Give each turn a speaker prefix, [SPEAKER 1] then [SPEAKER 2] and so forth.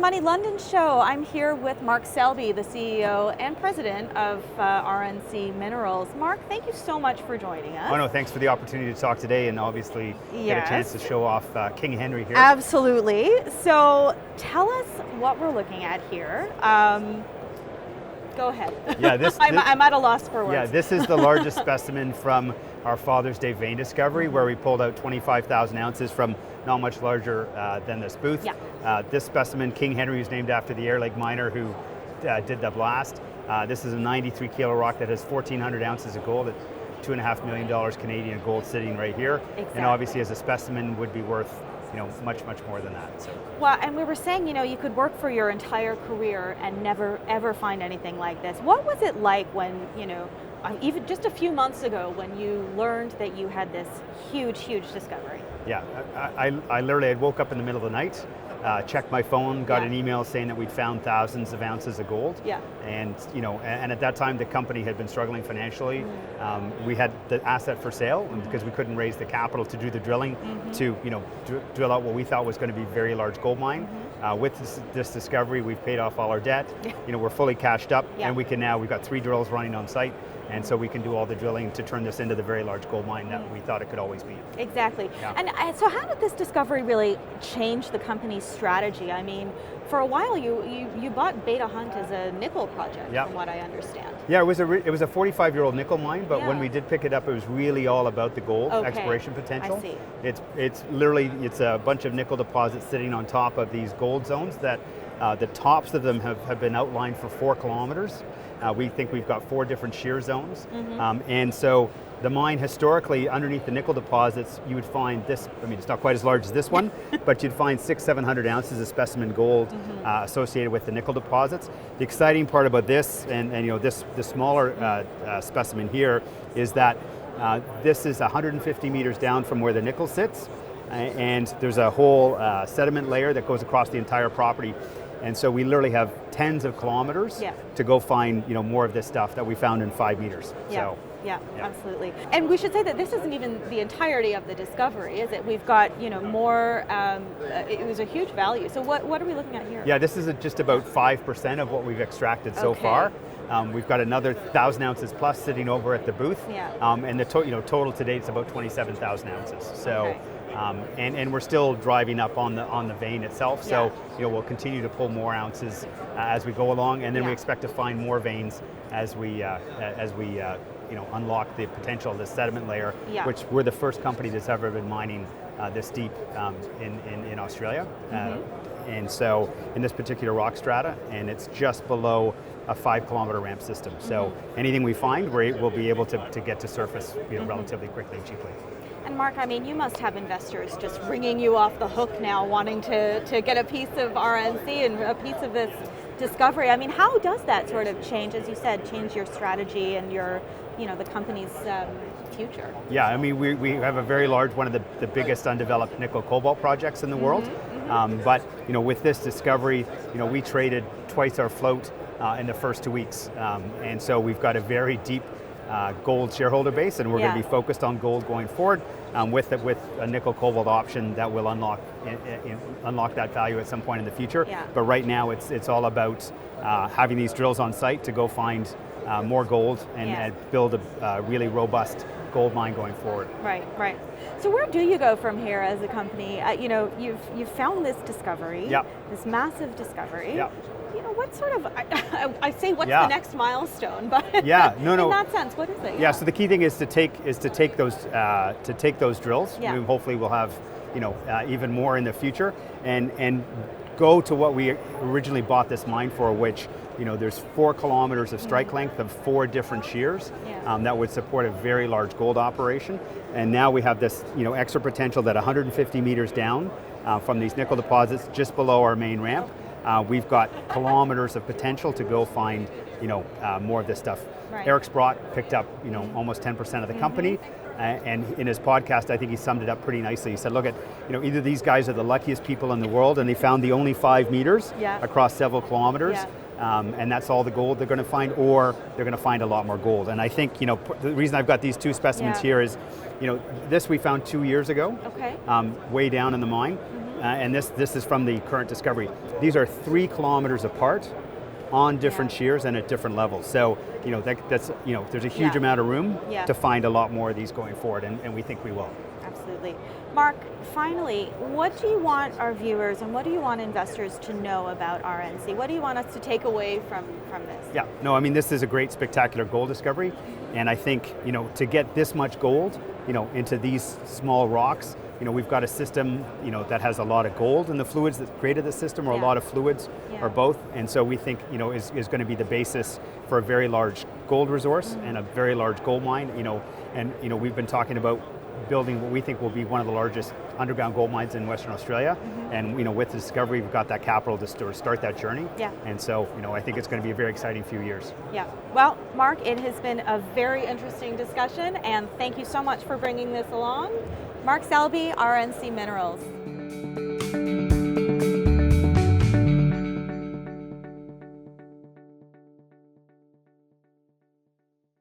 [SPEAKER 1] Money London show. I'm here with Mark Selby, the CEO and president of RNC Minerals. Mark, thank you so much for joining us.
[SPEAKER 2] Oh no, thanks for the opportunity to talk today and obviously get a chance to show off King Henry here.
[SPEAKER 1] Absolutely. So tell us what we're looking at here. Go ahead.
[SPEAKER 2] Yeah,
[SPEAKER 1] I'm at a loss for words.
[SPEAKER 2] Yeah, this is the largest specimen from our Father's Day vein discovery, where we pulled out 25,000 ounces from not much larger than this booth.
[SPEAKER 1] Yeah.
[SPEAKER 2] This specimen, King Henry, is named after the Air Lake miner who did the blast. This is a 93 kilo rock that has 1,400 ounces of gold at $2.5 million Canadian gold sitting right here.
[SPEAKER 1] Exactly.
[SPEAKER 2] And obviously as a specimen would be worth much more than that. So.
[SPEAKER 1] Well, and we were saying, you could work for your entire career and never ever find anything like this. What was it like when, even just a few months ago when you learned that you had this huge discovery?
[SPEAKER 2] Yeah, I literally had woke up in the middle of the night, checked my phone, got an email saying that we'd found thousands of ounces of gold.
[SPEAKER 1] Yeah.
[SPEAKER 2] And and at that time the company had been struggling financially. We had the asset for sale because we couldn't raise the capital to do the drilling to drill out what we thought was going to be a very large gold mine. With this discovery, we've paid off all our debt. We're fully cashed up, and we've got 3 drills running on site. And so we can do all the drilling to turn this into the very large gold mine that we thought it could always be.
[SPEAKER 1] Exactly.
[SPEAKER 2] Yeah.
[SPEAKER 1] And so how did this discovery really change the company's strategy? I mean, for a while you bought Beta Hunt as a nickel project, from what I understand.
[SPEAKER 2] Yeah, it was a 45-year-old nickel mine, but when we did pick it up, it was really all about the gold exploration potential.
[SPEAKER 1] I see.
[SPEAKER 2] It's literally a bunch of nickel deposits sitting on top of these gold zones that the tops of them have been outlined for 4 kilometers. We think we've got 4 different shear zones. And so the mine historically, underneath the nickel deposits, you would find this, it's not quite as large as this one, but you'd find 600-700 ounces of specimen gold associated with the nickel deposits. The exciting part about this, and this smaller specimen here, is that this is 150 meters down from where the nickel sits, and there's a whole sediment layer that goes across the entire property. And so we literally have tens of kilometers to go find more of this stuff that we found in 5 meters.
[SPEAKER 1] Yeah. Yeah, absolutely. And we should say that this isn't even the entirety of the discovery, is it? We've got more. It was a huge value. So what are we looking at here?
[SPEAKER 2] Yeah, this is just about 5% of what we've extracted so far. We've got another 1,000 ounces plus sitting over at the booth.
[SPEAKER 1] Yeah.
[SPEAKER 2] And the total to date is about 27,000 ounces. So. And we're still driving up on the vein itself, so we'll continue to pull more ounces as we go along, and then we expect to find more veins as we unlock the potential of the sediment layer, which we're the first company that's ever been mining this deep in Australia. And so in this particular rock strata, and it's just below a 5-kilometer ramp system. So anything we find, we'll be able to get to surface relatively quickly and cheaply.
[SPEAKER 1] And Mark, you must have investors just ringing you off the hook now, wanting to get a piece of RNC and a piece of this discovery. How does that sort of change, as you said, change your strategy and your, the company's future?
[SPEAKER 2] Yeah, we have a very large, one of the biggest undeveloped nickel cobalt projects in the world. But with this discovery, we traded twice our float in the first 2 weeks, and so we've got a very deep gold shareholder base, and we're going to be focused on gold going forward with a nickel cobalt option that will unlock that value at some point in the future. But right now it's all about having these drills on site to go find more gold and build a really robust gold mine going forward.
[SPEAKER 1] Right. So where do you go from here as a company? You've found this discovery, this massive discovery. What sort of, I say what's the next milestone, but in that sense, what is it?
[SPEAKER 2] Yeah, so the key thing is to take those drills. Hopefully we'll have even more in the future, and go to what we originally bought this mine for, which there's 4 kilometers of strike length of 4 different shears that would support a very large gold operation. And now we have this extra potential that 150 meters down from these nickel deposits just below our main ramp. We've got kilometers of potential to go find, more of this stuff. Eric Sprott picked up, almost 10% of the company, and in his podcast, I think he summed it up pretty nicely. He said, look at, either these guys are the luckiest people in the world, and they found the only 5 meters across several kilometers, and that's all the gold they're going to find, or they're going to find a lot more gold. And I think, the reason I've got these 2 specimens here is, this we found 2 years ago, way down in the mine. and this is from the current discovery. These are 3 kilometers apart on different shears and at different levels. So, that's there's a huge amount of room to find a lot more of these going forward, and we think we will.
[SPEAKER 1] Absolutely. Mark, finally, what do you want our viewers and what do you want investors to know about RNC? What do you want us to take away from this?
[SPEAKER 2] Yeah, no, I mean, this is a great, spectacular gold discovery, and I think, to get this much gold, into these small rocks, we've got a system, that has a lot of gold in the fluids that created the system, or a lot of fluids, or both, and so we think, is going to be the basis for a very large gold resource and a very large gold mine, and we've been talking about building what we think will be one of the largest underground gold mines in Western Australia, and with the discovery, we've got that capital to start that journey. And so, I think it's going to be a very exciting few years.
[SPEAKER 1] Yeah. Well, Mark, it has been a very interesting discussion, and thank you so much for bringing this along. Mark Selby, RNC Minerals.